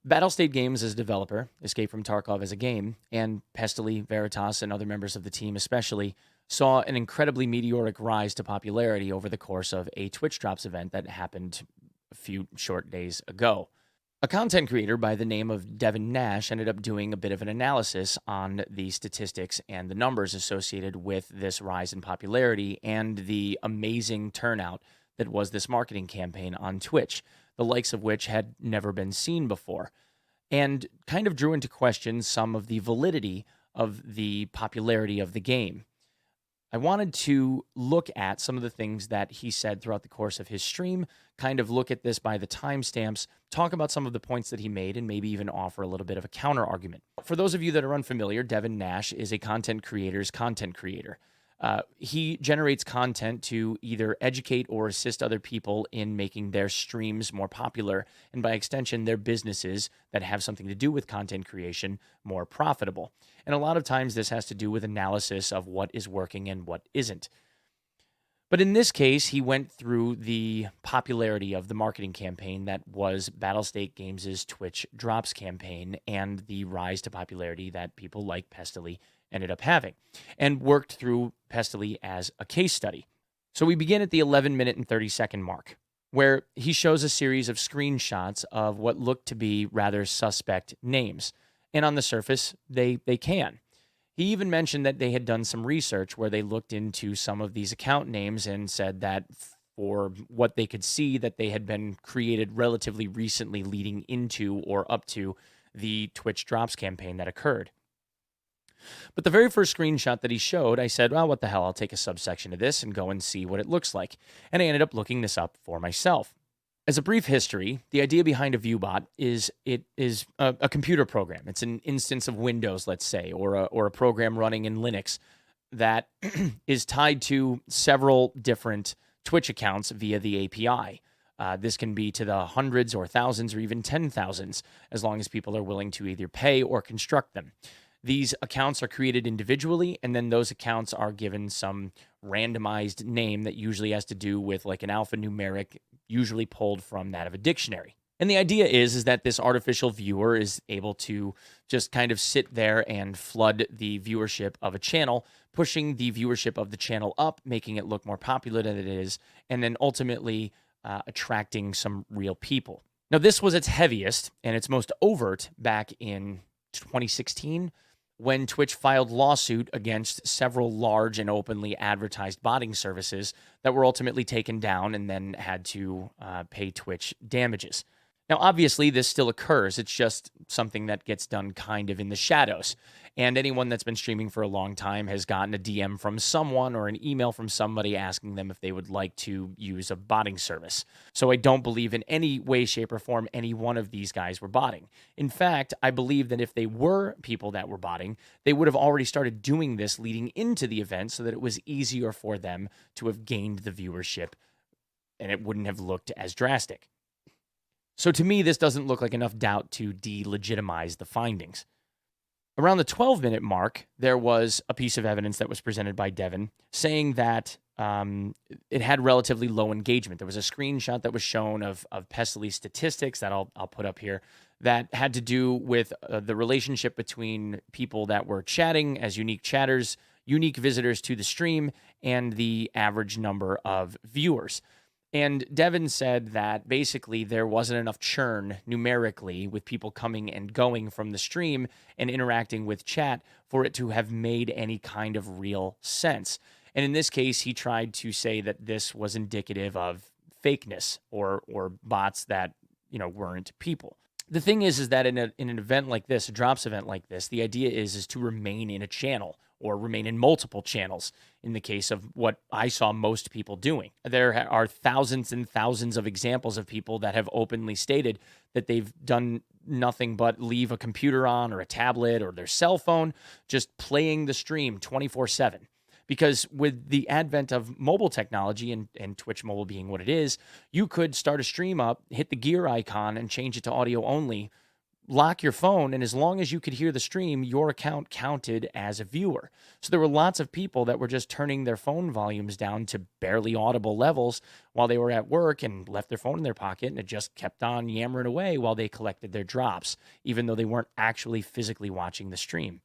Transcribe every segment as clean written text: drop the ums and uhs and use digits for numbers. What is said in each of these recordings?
Battlestate Games as a developer, Escape from Tarkov as a game, and Pestily, Veritas, and other members of the team especially, saw an incredibly meteoric rise to popularity over the course of a Twitch Drops event that happened a few short days ago. A content creator by the name of Devin Nash ended up doing a bit of an analysis on the statistics and the numbers associated with this rise in popularity and the amazing turnout that was this marketing campaign on Twitch, the likes of which had never been seen before, and kind of drew into question some of the validity of the popularity of the game. I wanted to look at some of the things that he said throughout the course of his stream, kind of look at this by the timestamps, talk about some of the points that he made, and maybe even offer a little bit of a counter argument. For those of you that are unfamiliar, Devin Nash is a content creator's content creator. He generates content to either educate or assist other people in making their streams more popular, and by extension, their businesses that have something to do with content creation more profitable. And a lot of times this has to do with analysis of what is working and what isn't. But in this case, he went through the popularity of the marketing campaign that was Battlestate Games' Twitch Drops campaign and the rise to popularity that people like Pestily ended up having, and worked through Pestily as a case study. So we begin at the 11-minute and 30-second mark, where he shows a series of screenshots of what looked to be rather suspect names. And on the surface, they can. He even mentioned that they had done some research where they looked into some of these account names and said that for what they could see, that they had been created relatively recently leading into or up to the Twitch Drops campaign that occurred. But the very first screenshot that he showed, I said, well, what the hell, I'll take a subsection of this and go and see what it looks like. And I ended up looking this up for myself. As a brief history, the idea behind a Viewbot is it is a computer program. It's an instance of Windows, let's say, or a program running in Linux that is tied to several different Twitch accounts via the API. This can be to the hundreds or thousands or even 10,000s, as long as people are willing to either pay or construct them. These accounts are created individually, and then those accounts are given some randomized name that usually has to do with like an alphanumeric, usually pulled from that of a dictionary. And the idea is that this artificial viewer is able to just kind of sit there and flood the viewership of a channel, pushing the viewership of the channel up, making it look more popular than it is, and then ultimately attracting some real people. Now, this was its heaviest and its most overt back in 2016, when Twitch filed lawsuit against several large and openly advertised botting services that were ultimately taken down and then had to pay Twitch damages. Now, obviously, this still occurs. It's just something that gets done kind of in the shadows. And anyone that's been streaming for a long time has gotten a DM from someone or an email from somebody asking them if they would like to use a botting service. So I don't believe in any way, shape, or form any one of these guys were botting. In fact, I believe that if they were people that were botting, they would have already started doing this leading into the event so that it was easier for them to have gained the viewership and it wouldn't have looked as drastic. So to me, this doesn't look like enough doubt to delegitimize the findings. Around the 12-minute mark, there was a piece of evidence that was presented by Devin saying that it had relatively low engagement. There was a screenshot that was shown of Pestyly's statistics that I'll put up here that had to do with the relationship between people that were chatting as unique chatters, unique visitors to the stream, and the average number of viewers. And Devin said that basically there wasn't enough churn numerically with people coming and going from the stream and interacting with chat for it to have made any kind of real sense. And in this case, he tried to say that this was indicative of fakeness or bots that, weren't people. The thing is that in an event like this, a drops event like this, the idea is to remain in a channel or remain in multiple channels in the case of what I saw most people doing. There are thousands and thousands of examples of people that have openly stated that they've done nothing but leave a computer on or a tablet or their cell phone, just playing the stream 24/7. Because with the advent of mobile technology and Twitch mobile being what it is, you could start a stream up, hit the gear icon, and change it to audio only lock your phone, and as long as you could hear the stream, your account counted as a viewer. So there were lots of people that were just turning their phone volumes down to barely audible levels while they were at work and left their phone in their pocket, and it just kept on yammering away while they collected their drops, even though they weren't actually physically watching the stream.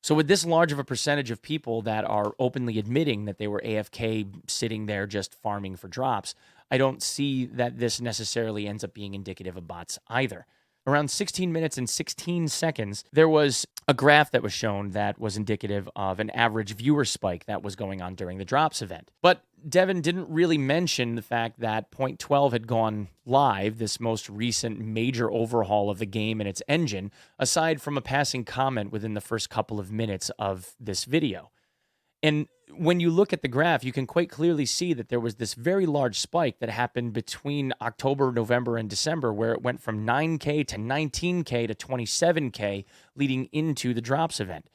So with this large of a percentage of people that are openly admitting that they were AFK sitting there just farming for drops, I don't see that this necessarily ends up being indicative of bots either. Around 16 minutes and 16 seconds, there was a graph that was shown that was indicative of an average viewer spike that was going on during the drops event. But Devin didn't really mention the fact that Point 12 had gone live, this most recent major overhaul of the game and its engine, aside from a passing comment within the first couple of minutes of this video. And when you look at the graph, you can quite clearly see that there was this very large spike that happened between October, November, and December, where it went from 9K to 19K to 27K leading into the drops event.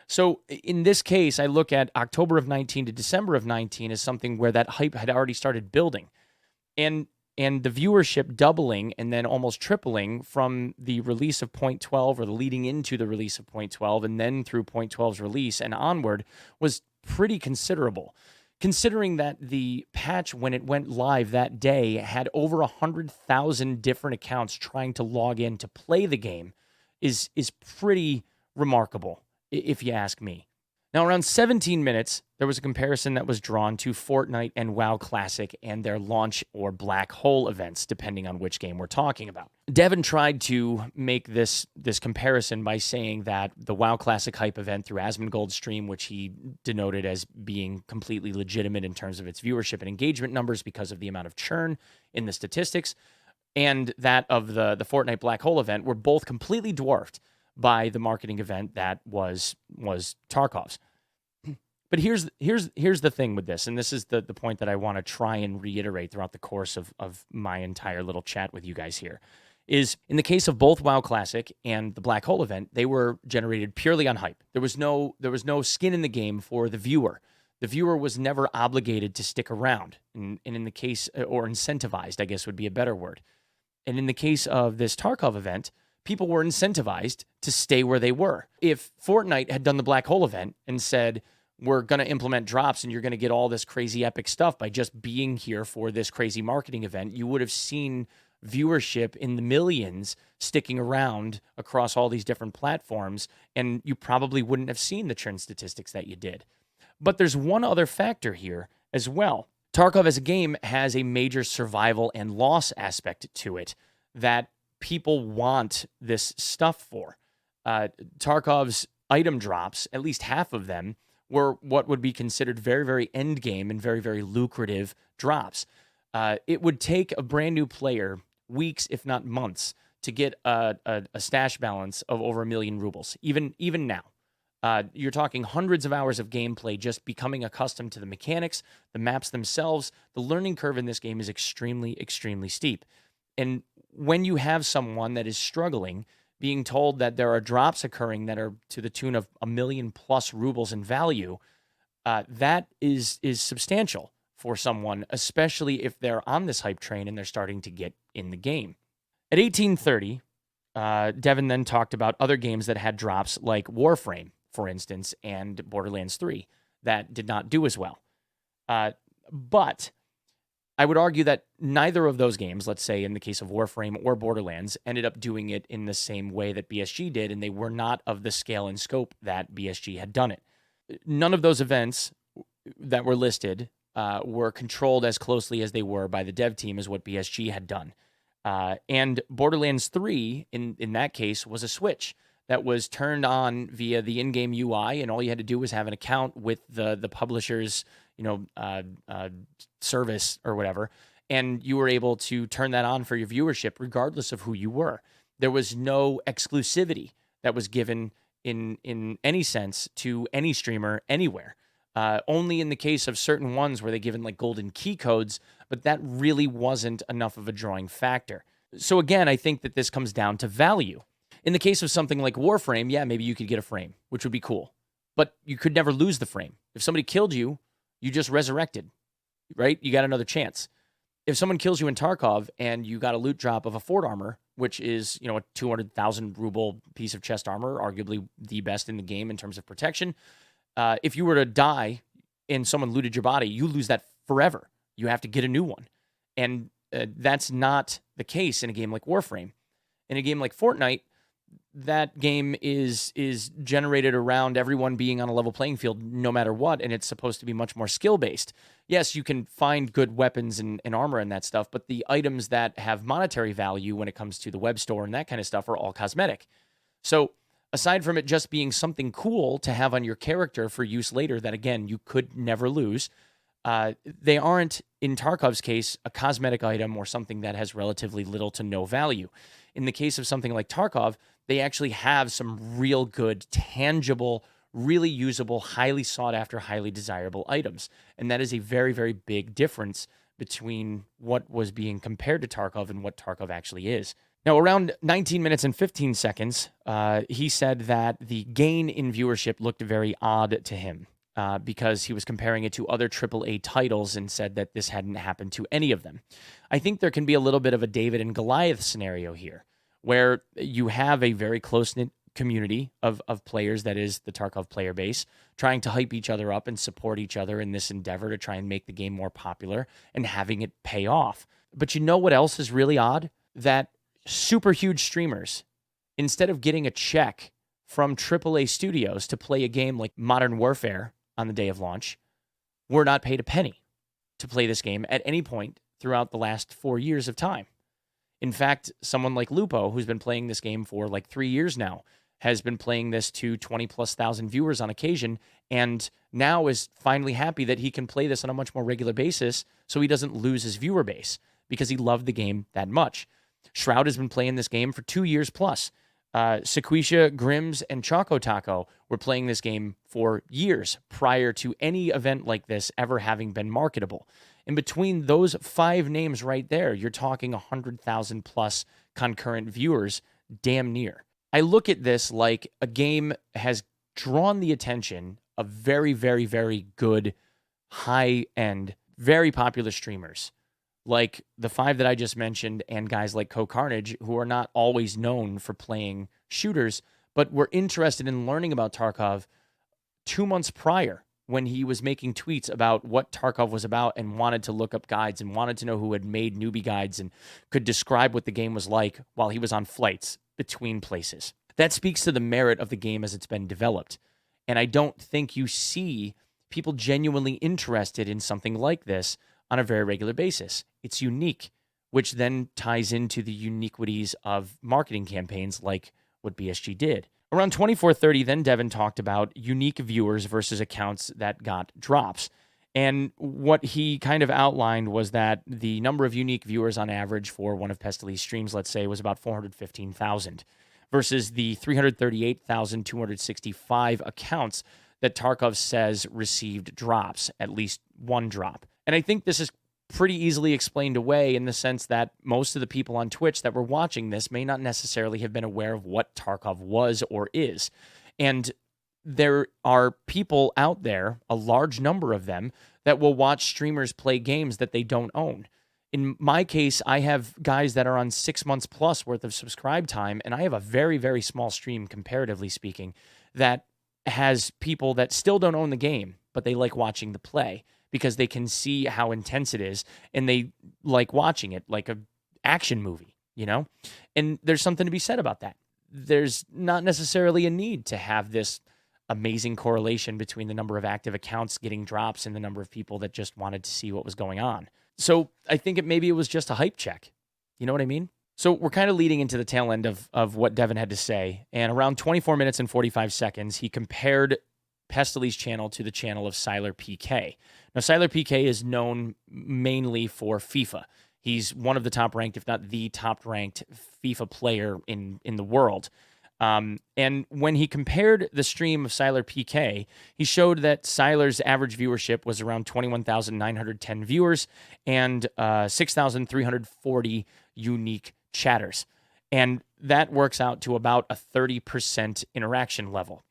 So in this case, I look at October of 19 to December of 19 as something where that hype had already started building. And the viewership doubling and then almost tripling from the release of Point 12 or the leading into the release of Point 12 and then through Point 12's release and onward was pretty considerable. Considering that the patch, when it went live that day, had over 100,000 different accounts trying to log in to play the game is pretty remarkable, if you ask me. Now, around 17 minutes, there was a comparison that was drawn to Fortnite and WoW Classic and their launch or black hole events, depending on which game we're talking about. Devin tried to make this comparison by saying that the WoW Classic hype event through Asmongold's stream, which he denoted as being completely legitimate in terms of its viewership and engagement numbers because of the amount of churn in the statistics, and that of the Fortnite black hole event were both completely dwarfed by the marketing event that was Tarkov's. But here's the thing with this, and this is the point that I want to try and reiterate throughout the course of my entire little chat with you guys here, is in the case of both WoW Classic and the black hole event, they were generated purely on hype. There was no skin in the game for the viewer. The viewer was never obligated to stick around, and in the case, or incentivized, I guess would be a better word. And in the case of this Tarkov event, people were incentivized to stay where they were. If Fortnite had done the black hole event and said, we're going to implement drops and you're going to get all this crazy epic stuff by just being here for this crazy marketing event, you would have seen viewership in the millions sticking around across all these different platforms, and you probably wouldn't have seen the trend statistics that you did. But there's one other factor here as well. Tarkov as a game has a major survival and loss aspect to it that people want this stuff for. Tarkov's item drops, at least half of them, were what would be considered very, very end game and very, very lucrative drops. It would take a brand new player weeks, if not months, to get a stash balance of over 1 million rubles, even now. You're talking hundreds of hours of gameplay just becoming accustomed to the mechanics, the maps themselves. The learning curve in this game is extremely, extremely steep. And when you have someone that is struggling, being told that there are drops occurring that are to the tune of 1 million plus rubles in value, that is substantial for someone, especially if they're on this hype train and they're starting to get in the game. At 18:30, Devin then talked about other games that had drops like Warframe, for instance, and Borderlands 3 that did not do as well. But I would argue that neither of those games, let's say in the case of Warframe or Borderlands, ended up doing it in the same way that BSG did, and they were not of the scale and scope that BSG had done it. None of those events that were listed were controlled as closely as they were by the dev team as what BSG had done. And Borderlands 3, in that case, was a switch that was turned on via the in-game UI, and all you had to do was have an account with the publisher's service or whatever, and you were able to turn that on for your viewership regardless of who you were. There was no exclusivity that was given in any sense to any streamer anywhere. Only in the case of certain ones were they given like golden key codes, but that really wasn't enough of a drawing factor. So again, I think that this comes down to value. In the case of something like Warframe, yeah, maybe you could get a frame, which would be cool, but you could never lose the frame. If somebody killed you, you just resurrected, right? You got another chance. if someone kills you in Tarkov and you got a loot drop of a Fort armor, which is, a 200,000 ruble piece of chest armor, arguably the best in the game in terms of protection, if you were to die and someone looted your body, you lose that forever. You have to get a new one. And that's not the case in a game like Warframe. In a game like Fortnite, that game is generated around everyone being on a level playing field no matter what, and it's supposed to be much more skill-based. Yes, you can find good weapons and armor and that stuff, but the items that have monetary value when it comes to the web store and that kind of stuff are all cosmetic. So aside from it just being something cool to have on your character for use later that, again, you could never lose, they aren't, in Tarkov's case, a cosmetic item or something that has relatively little to no value. In the case of something like Tarkov, they actually have some real good, tangible, really usable, highly sought after, highly desirable items. And that is a very, very big difference between what was being compared to Tarkov and what Tarkov actually is. Now, around 19 minutes and 15 seconds, he said that the gain in viewership looked very odd to him because he was comparing it to other AAA titles and said that this hadn't happened to any of them. I think there can be a little bit of a David and Goliath scenario here, where you have a very close-knit community of players, that is the Tarkov player base, trying to hype each other up and support each other in this endeavor to try and make the game more popular and having it pay off. But you know what else is really odd? That super huge streamers, instead of getting a check from AAA studios to play a game like Modern Warfare on the day of launch, were not paid a penny to play this game at any point throughout the last 4 years of time. In fact, someone like Lupo, who's been playing this game for like 3 years now, has been playing this to 20,000+ viewers on occasion, and now is finally happy that he can play this on a much more regular basis so he doesn't lose his viewer base because he loved the game that much. Shroud has been playing this game for 2 years plus. Sequisha, Grims, and Choco Taco were playing this game for years prior to any event like this ever having been marketable. In between those 5 names right there, you're talking 100,000+ concurrent viewers, damn near. I look at this like a game has drawn the attention of very, very, very good, high-end, very popular streamers, like the 5 that I just mentioned and guys like CoCarnage, who are not always known for playing shooters, but were interested in learning about Tarkov 2 months prior, when he was making tweets about what Tarkov was about and wanted to look up guides and wanted to know who had made newbie guides and could describe what the game was like while he was on flights between places. That speaks to the merit of the game as it's been developed. And I don't think you see people genuinely interested in something like this on a very regular basis. It's unique, which then ties into the uniquities of marketing campaigns like what BSG did. Around 24:30, then Devin talked about unique viewers versus accounts that got drops. And what he kind of outlined was that the number of unique viewers on average for one of Pestely's streams, let's say, was about 415,000 versus the 338,265 accounts that Tarkov says received drops, at least one drop. And I think this is pretty easily explained away in the sense that most of the people on Twitch that were watching this may not necessarily have been aware of what Tarkov was or is. And there are people out there, a large number of them, that will watch streamers play games that they don't own. In my case, I have guys that are on 6 months plus worth of subscribe time, and I have a very, very small stream, comparatively speaking, that has people that still don't own the game, but they like watching the play, because they can see how intense it is, and they like watching it like a action movie, And there's something to be said about that. There's not necessarily a need to have this amazing correlation between the number of active accounts getting drops and the number of people that just wanted to see what was going on. So I think maybe it was just a hype check. You know what I mean? So we're kind of leading into the tail end of what Devin had to say. And around 24 minutes and 45 seconds, he compared Pestely's channel to the channel of Siler PK. Now, Siler PK is known mainly for FIFA. He's one of the top-ranked, if not the top-ranked FIFA player in the world. And when he compared the stream of Siler PK, he showed that Siler's average viewership was around 21,910 viewers and 6,340 unique chatters. And that works out to about a 30% interaction level.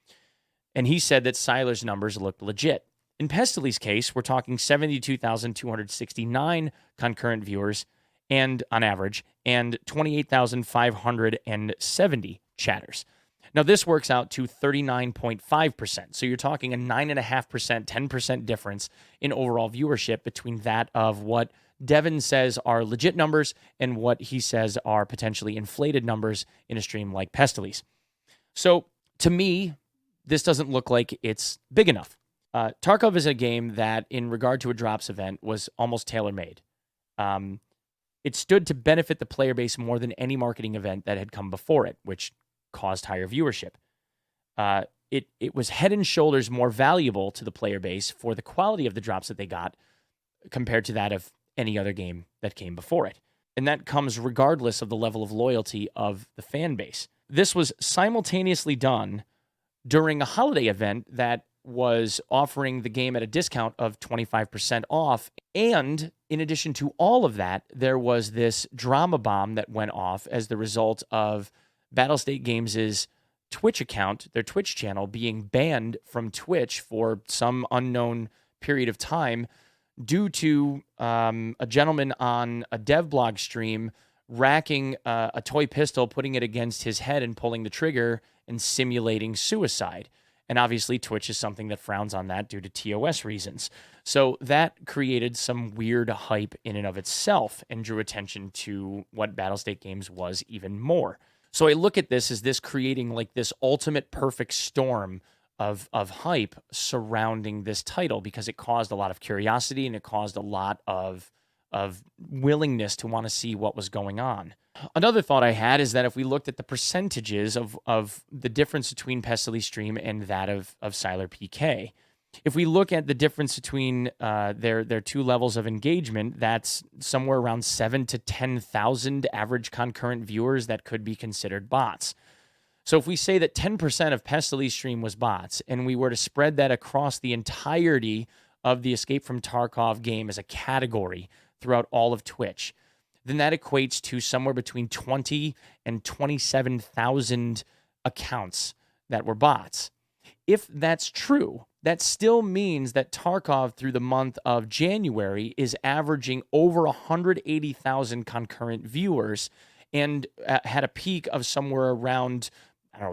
And he said that Siler's numbers looked legit. In Pestily's case, we're talking 72,269 concurrent viewers and on average, and 28,570 chatters. Now, this works out to 39.5%. So you're talking a 9.5%, 10% difference in overall viewership between that of what Devin says are legit numbers and what he says are potentially inflated numbers in a stream like Pestily's. So to me, this doesn't look like it's big enough. Tarkov is a game that, in regard to a drops event, was almost tailor-made. It stood to benefit the player base more than any marketing event that had come before it, which caused higher viewership. It was head and shoulders more valuable to the player base for the quality of the drops that they got compared to that of any other game that came before it. And that comes regardless of the level of loyalty of the fan base. This was simultaneously done during a holiday event that was offering the game at a discount of 25% off. And in addition to all of that, there was this drama bomb that went off as the result of Battlestate Games' Twitch account, their Twitch channel, being banned from Twitch for some unknown period of time due to a gentleman on a dev blog stream racking a toy pistol, putting it against his head and pulling the trigger and simulating suicide. And obviously, Twitch is something that frowns on that due to TOS reasons. So that created some weird hype in and of itself and drew attention to what Battlestate Games was even more. So I look at this as this creating like this ultimate perfect storm of hype surrounding this title, because it caused a lot of curiosity and it caused a lot of willingness to want to see what was going on. Another thought I had is that if we looked at the percentages of the difference between Pestily's stream and that of Siler PK, if we look at the difference between their two levels of engagement, that's somewhere around 7,000 to 10,000 average concurrent viewers that could be considered bots. So if we say that 10% of Pestily's stream was bots, and we were to spread that across the entirety of the Escape from Tarkov game as a category throughout all of Twitch, then that equates to somewhere between 20 and 27,000 accounts that were bots. If that's true, that still means that Tarkov through the month of January is averaging over 180,000 concurrent viewers and had a peak of somewhere around,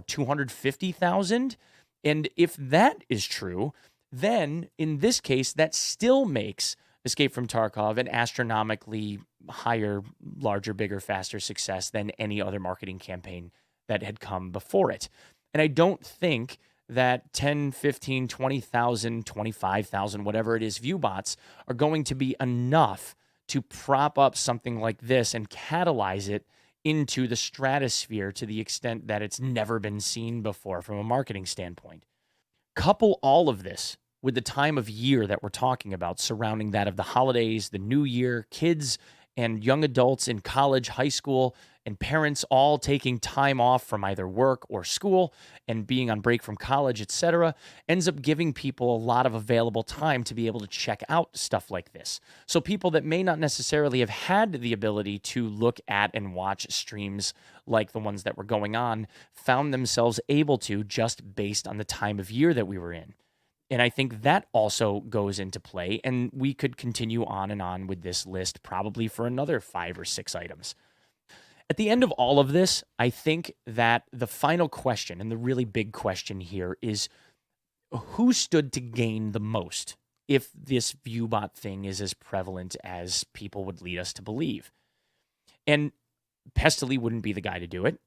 250,000. And if that is true, then in this case, that still makes Escape from Tarkov an astronomically higher, larger, bigger, faster success than any other marketing campaign that had come before it. And I don't think that 10, 15, 20,000, 25,000, whatever it is, Viewbots are going to be enough to prop up something like this and catalyze it into the stratosphere to the extent that it's never been seen before from a marketing standpoint. Couple all of this with the time of year that we're talking about surrounding that of the holidays, the new year, kids and young adults in college, high school, and parents all taking time off from either work or school and being on break from college, etc., ends up giving people a lot of available time to be able to check out stuff like this. So people that may not necessarily have had the ability to look at and watch streams like the ones that were going on found themselves able to just based on the time of year that we were in. And I think that also goes into play, and we could continue on with this list probably for another 5 or 6 items. At the end of all of this, I think that the final question, and the really big question here, is who stood to gain the most if this Viewbot thing is as prevalent as people would lead us to believe? And Pestily wouldn't be the guy to do it.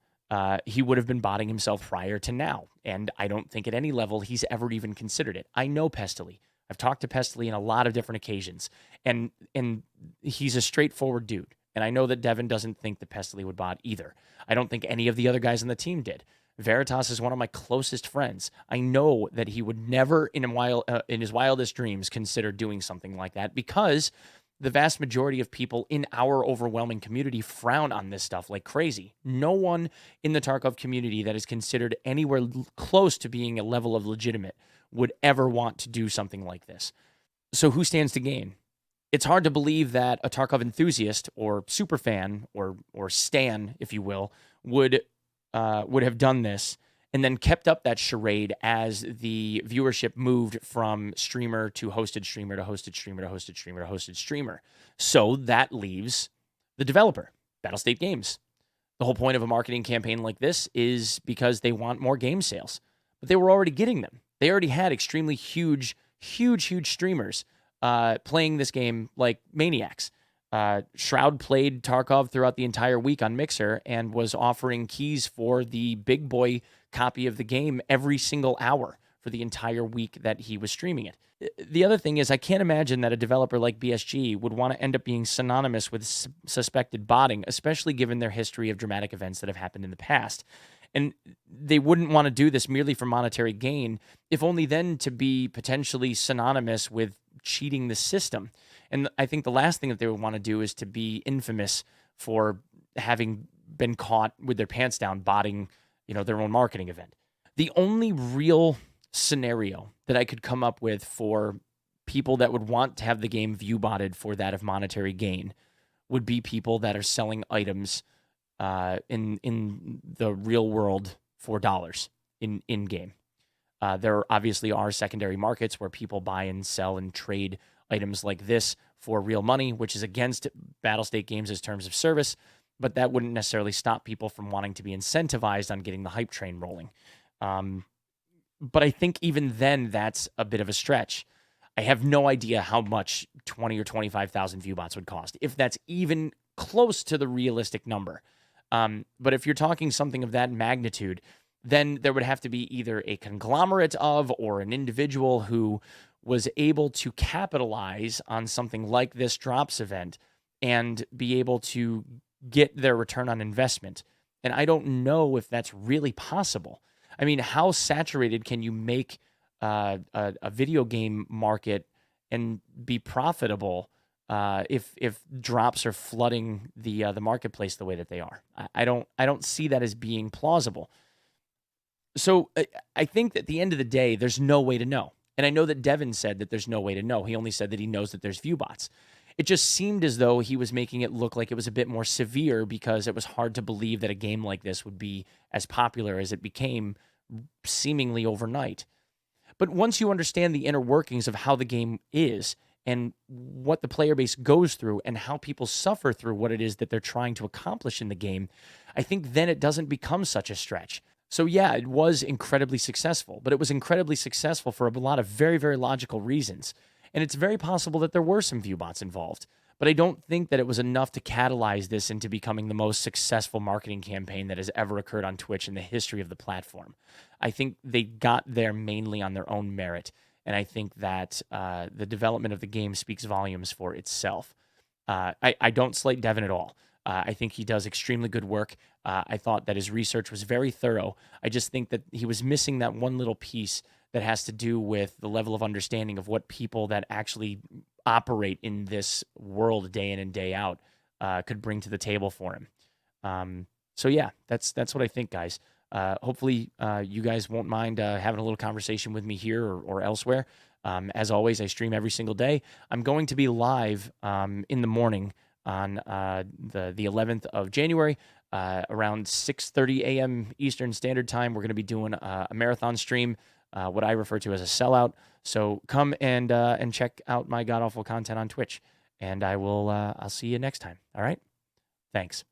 He would have been botting himself prior to now, and I don't think at any level he's ever even considered it. I know Pestily. I've talked to Pestily on a lot of different occasions, and he's a straightforward dude. And I know that Devin doesn't think that Pestily would bot either. I don't think any of the other guys on the team did. Veritas is one of my closest friends. I know that he would never in his wildest dreams consider doing something like that, because the vast majority of people in our overwhelming community frown on this stuff like crazy. No one in the Tarkov community that is considered anywhere close to being a level of legitimate would ever want to do something like this. So who stands to gain? It's hard to believe that a Tarkov enthusiast or superfan or stan, if you will, would have done this and then kept up that charade as the viewership moved from streamer to hosted streamer to hosted streamer to hosted streamer to hosted streamer. So that leaves the developer, Battlestate Games. The whole point of a marketing campaign like this is because they want more game sales, but they were already getting them. They already had extremely huge streamers playing this game like maniacs. Shroud played Tarkov throughout the entire week on Mixer and was offering keys for the big boy copy of the game every single hour for the entire week that he was streaming it. The other thing is, I can't imagine that a developer like BSG would want to end up being synonymous with suspected botting, especially given their history of dramatic events that have happened in the past. And they wouldn't want to do this merely for monetary gain, if only then to be potentially synonymous with cheating the system. And I think the last thing that they would want to do is to be infamous for having been caught with their pants down botting, their own marketing event. The only real scenario that I could come up with for people that would want to have the game view-botted for that of monetary gain would be people that are selling items in the real world for dollars in game. There obviously are secondary markets where people buy and sell and trade items like this for real money, which is against Battlestate Games' terms of service, but that wouldn't necessarily stop people from wanting to be incentivized on getting the hype train rolling. But I think even then, that's a bit of a stretch. I have no idea how much 20 or 25,000 Viewbots would cost, if that's even close to the realistic number. But if you're talking something of that magnitude, then there would have to be either a conglomerate of or an individual who was able to capitalize on something like this drops event and be able to get their return on investment. And I don't know if that's really possible. I mean, how saturated can you make a video game market and be profitable if drops are flooding the marketplace the way that they are? I don't see that as being plausible. So I think that at the end of the day, there's no way to know. And I know that Devin said that there's no way to know. He only said that he knows that there's Viewbots. It just seemed as though he was making it look like it was a bit more severe because it was hard to believe that a game like this would be as popular as it became seemingly overnight. But once you understand the inner workings of how the game is and what the player base goes through and how people suffer through what it is that they're trying to accomplish in the game, I think then it doesn't become such a stretch. So yeah, it was incredibly successful, but it was incredibly successful for a lot of very, very logical reasons. And it's very possible that there were some Viewbots involved, but I don't think that it was enough to catalyze this into becoming the most successful marketing campaign that has ever occurred on Twitch in the history of the platform. I think they got there mainly on their own merit, and I think that the development of the game speaks volumes for itself. I don't slate Devin at all. I think he does extremely good work. I thought that his research was very thorough. I just think that he was missing that one little piece that has to do with the level of understanding of what people that actually operate in this world day in and day out could bring to the table for him. So yeah, that's what I think, guys. Hopefully you guys won't mind having a little conversation with me here or elsewhere. As always, I stream every single day. I'm going to be live in the morning on the 11th of January around 6:30 a.m. Eastern Standard Time. We're going to be doing a marathon stream, what I refer to as a sellout. So come and check out my god-awful content on Twitch, and I'll see you next time. All right? Thanks.